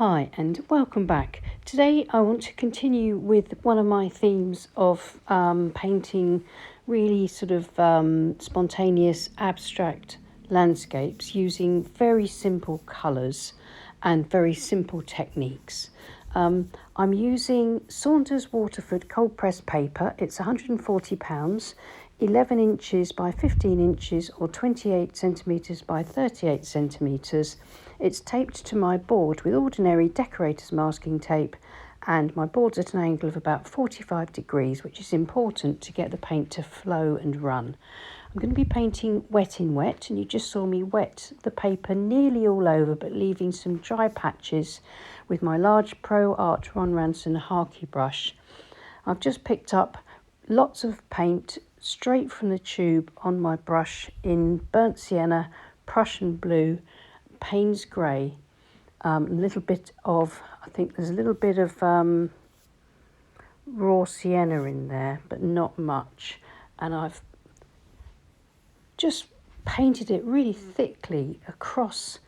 Hi and welcome back. Today I want to continue with one of my themes of painting really sort of spontaneous abstract landscapes using very simple colours and very simple techniques. I'm using Saunders Waterford cold pressed paper. It's £140, 11 inches by 15 inches or 28 centimetres by 38 centimetres. It's taped to my board with ordinary decorators masking tape, and my board's at an angle of about 45 degrees, which is important to get the paint to flow and run. I'm going to be painting wet in wet, and you just saw me wet the paper nearly all over, but leaving some dry patches with my large Pro Art Ron Ranson Harkey brush. I've just picked up lots of paint straight from the tube on my brush in burnt sienna, Prussian blue, Payne's grey, a little bit of, I think there's a little bit of raw sienna in there, but not much. And I've just painted it really thickly across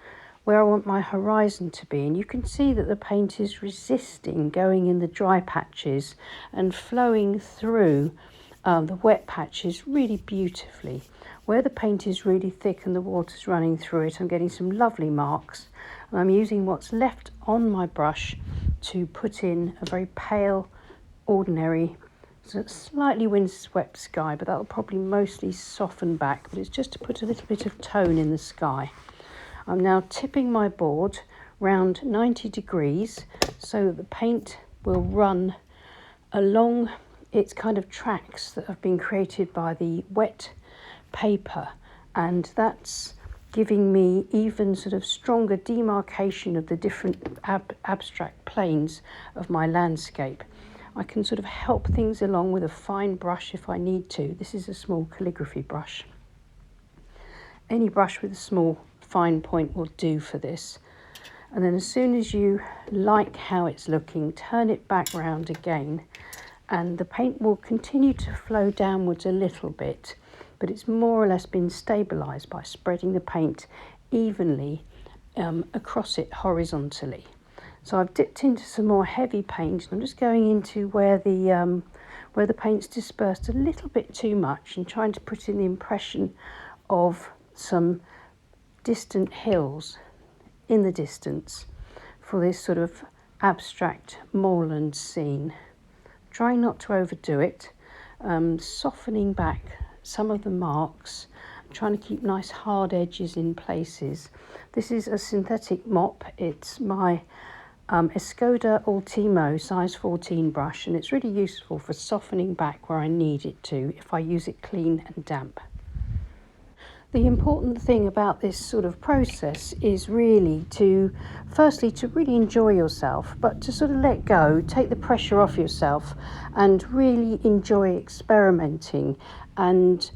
where I want my horizon to be, and you can see that the paint is resisting going in the dry patches and flowing through the wet patches really beautifully. Where the paint is really thick and the water's running through it, I'm getting some lovely marks, and I'm using what's left on my brush to put in a very pale, ordinary, slightly windswept sky, but that'll probably mostly soften back, but it's just to put a little bit of tone in the sky. I'm now tipping my board round 90 degrees so that the paint will run along its kind of tracks that have been created by the wet paper, and that's giving me even sort of stronger demarcation of the different abstract planes of my landscape. I can sort of help things along with a fine brush if I need to. This is a small calligraphy brush. Any brush with a small fine point will do for this. And then as soon as you like how it's looking, turn it back round again, and the paint will continue to flow downwards a little bit, but it's more or less been stabilised by spreading the paint evenly across it horizontally. So I've dipped into some more heavy paint, and I'm just going into where the paint's dispersed a little bit too much and trying to put in the impression of some distant hills in the distance for this sort of abstract moorland scene. Trying not to overdo it, softening back some of the marks, trying to keep nice hard edges in places. This is a synthetic mop. It's my Escoda Ultimo size 14 brush, and it's really useful for softening back where I need it to if I use it clean and damp. The important thing about this sort of process is really to, firstly, to really enjoy yourself, but to sort of let go, take the pressure off yourself and really enjoy experimenting and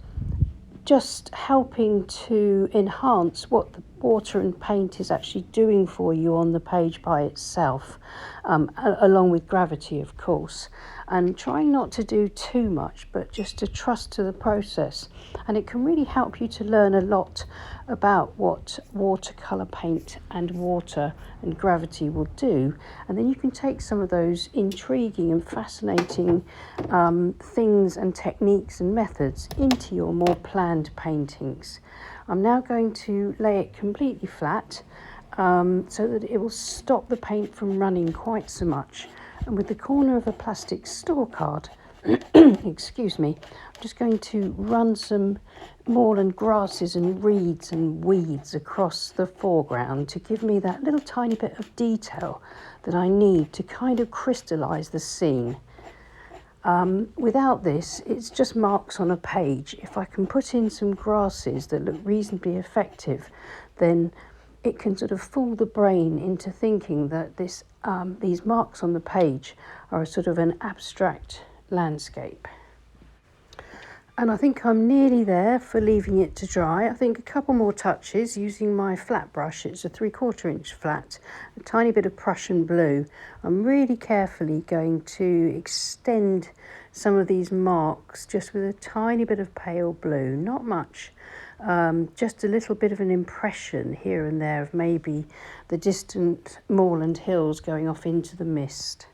just helping to enhance what the water and paint is actually doing for you on the page by itself, along with gravity, of course, and trying not to do too much, but just to trust to the process. And it can really help you to learn a lot about what watercolour paint and water and gravity will do, and then you can take some of those intriguing and fascinating things and techniques and methods into your more planned paintings. I'm now going to lay it completely flat so that it will stop the paint from running quite so much. And with the corner of a plastic store card, excuse me, I'm just going to run some moorland grasses and reeds and weeds across the foreground to give me that little tiny bit of detail that I need to kind of crystallise the scene. Without this, it's just marks on a page. If I can put in some grasses that look reasonably effective, then it can sort of fool the brain into thinking that these marks on the page are a sort of an abstract landscape. And I think I'm nearly there for leaving it to dry. I think a couple more touches using my flat brush. It's a 3/4 inch flat, a tiny bit of Prussian blue. I'm really carefully going to extend some of these marks just with a tiny bit of pale blue, not much, just a little bit of an impression here and there of maybe the distant moorland hills going off into the mist.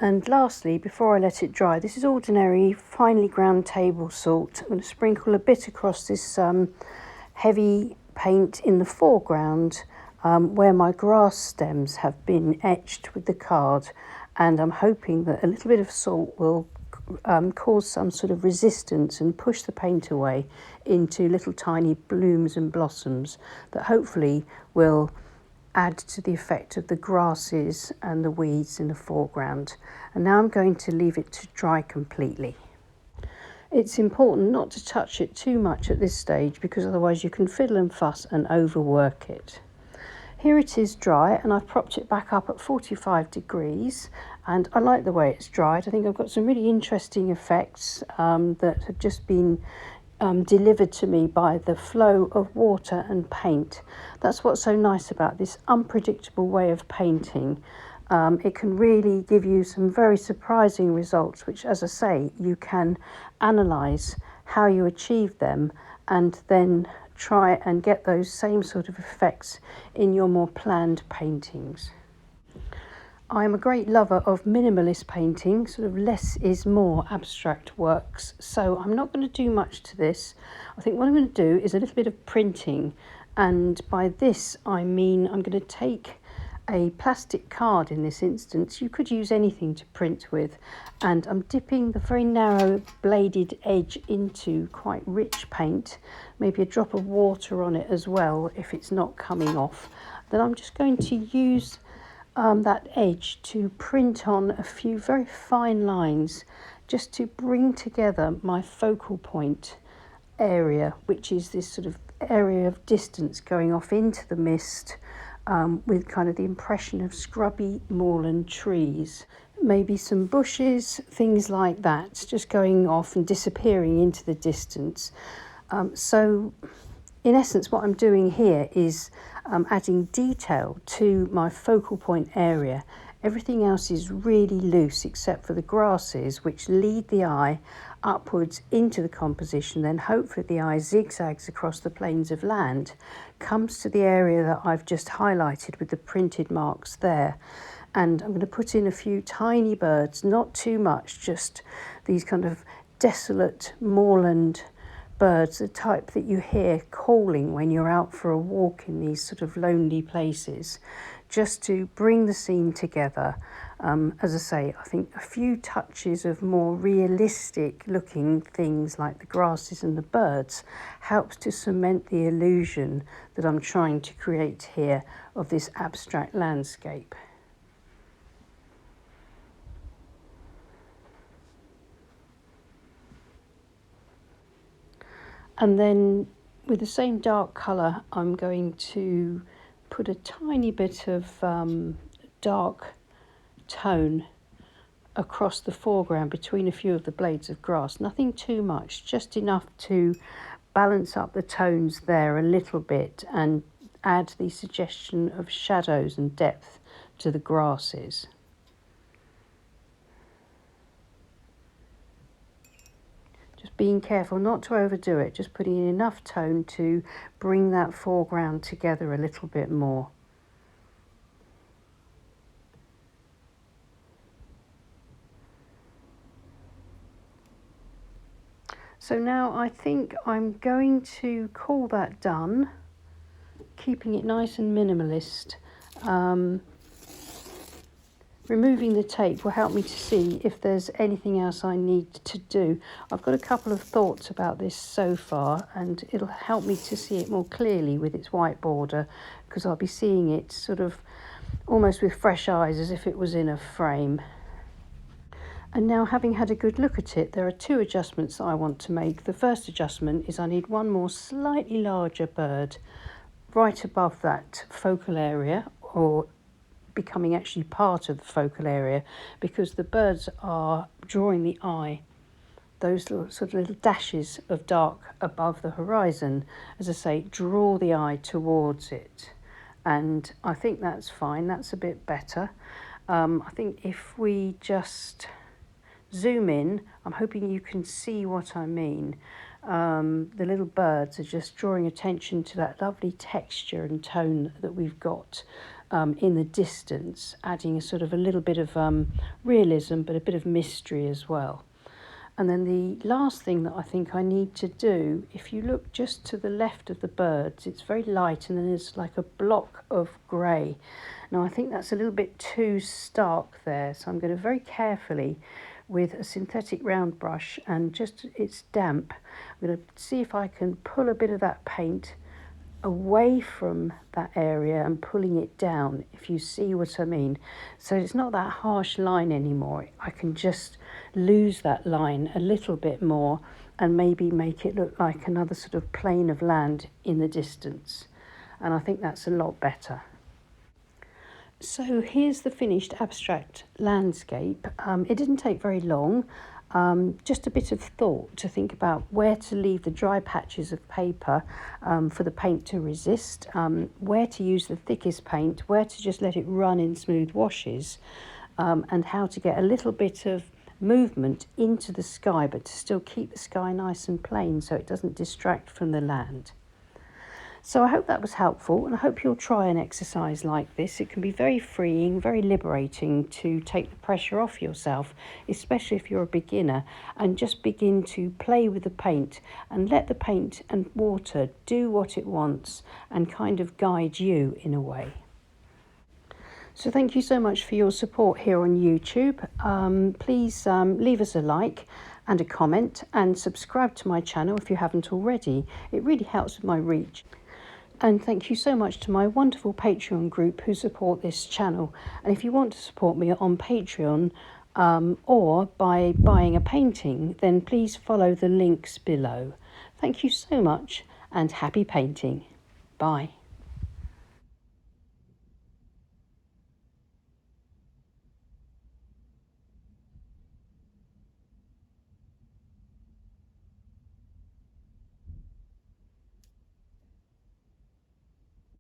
And lastly, before I let it dry, this is ordinary finely ground table salt. I'm going to sprinkle a bit across this heavy paint in the foreground where my grass stems have been etched with the card, and I'm hoping that a little bit of salt will cause some sort of resistance and push the paint away into little tiny blooms and blossoms that hopefully will add to the effect of the grasses and the weeds in the foreground. And now I'm going to leave it to dry completely. It's important not to touch it too much at this stage because otherwise you can fiddle and fuss and overwork it. Here it is dry, and I've propped it back up at 45 degrees, and I like the way it's dried. I think I've got some really interesting effects that have just been delivered to me by the flow of water and paint. That's what's so nice about this unpredictable way of painting. It can really give you some very surprising results, which, as I say, you can analyse how you achieve them and then try and get those same sort of effects in your more planned paintings. I'm a great lover of minimalist painting, sort of less is more abstract works, so I'm not going to do much to this. I think what I'm going to do is a little bit of printing, and by this I mean I'm going to take a plastic card in this instance. You could use anything to print with, and I'm dipping the very narrow bladed edge into quite rich paint, maybe a drop of water on it as well if it's not coming off. Then I'm just going to use that edge to print on a few very fine lines just to bring together my focal point area, which is this sort of area of distance going off into the mist with kind of the impression of scrubby moorland trees, maybe some bushes, things like that, just going off and disappearing into the distance. So in essence, what I'm doing here is adding detail to my focal point area. Everything else is really loose except for the grasses, which lead the eye upwards into the composition. Then hopefully the eye zigzags across the plains of land, comes to the area that I've just highlighted with the printed marks there. And I'm going to put in a few tiny birds, not too much, just these kind of desolate moorland birds, the type that you hear calling when you're out for a walk in these sort of lonely places, just to bring the scene together. As I say, I think a few touches of more realistic looking things like the grasses and the birds helps to cement the illusion that I'm trying to create here of this abstract landscape. And then with the same dark colour, I'm going to put a tiny bit of dark tone across the foreground between a few of the blades of grass. Nothing too much, just enough to balance up the tones there a little bit and add the suggestion of shadows and depth to the grasses. Just being careful not to overdo it, just putting in enough tone to bring that foreground together a little bit more. So now I think I'm going to call that done, keeping it nice and minimalist. Removing the tape will help me to see if there's anything else I need to do. I've got a couple of thoughts about this so far, and it'll help me to see it more clearly with its white border, because I'll be seeing it sort of almost with fresh eyes as if it was in a frame. And now, having had a good look at it, there are two adjustments that I want to make. The first adjustment is I need one more slightly larger bird right above that focal area, or becoming actually part of the focal area, because the birds are drawing the eye. Those little dashes of dark above the horizon, as I say, draw the eye towards it. and I think that's fine. That's a bit better. I think if we just zoom in, I'm hoping you can see what I mean. The little birds are just drawing attention to that lovely texture and tone that we've got in the distance, adding a sort of a little bit of realism, but a bit of mystery as well. And then the last thing that I think I need to do, if you look just to the left of the birds, it's very light and then there's like a block of grey. Now I think that's a little bit too stark there, so I'm going to very carefully, with a synthetic round brush, and just it's damp, I'm going to see if I can pull a bit of that paint away from that area and pulling it down, if you see what I mean. So it's not that harsh line anymore. I can just lose that line a little bit more and maybe make it look like another sort of plane of land in the distance. And I think that's a lot better. So here's the finished abstract landscape. It didn't take very long. Just a bit of thought to think about where to leave the dry patches of paper for the paint to resist, where to use the thickest paint, where to just let it run in smooth washes, and how to get a little bit of movement into the sky, but to still keep the sky nice and plain so it doesn't distract from the land. So I hope that was helpful, and I hope you'll try an exercise like this. It can be very freeing, very liberating to take the pressure off yourself, especially if you're a beginner, and just begin to play with the paint and let the paint and water do what it wants and kind of guide you in a way. So thank you so much for your support here on YouTube. Please leave us a like and a comment and subscribe to my channel if you haven't already. It really helps with my reach. And thank you so much to my wonderful Patreon group who support this channel. And if you want to support me on Patreon or by buying a painting, then please follow the links below. Thank you so much and happy painting. Bye.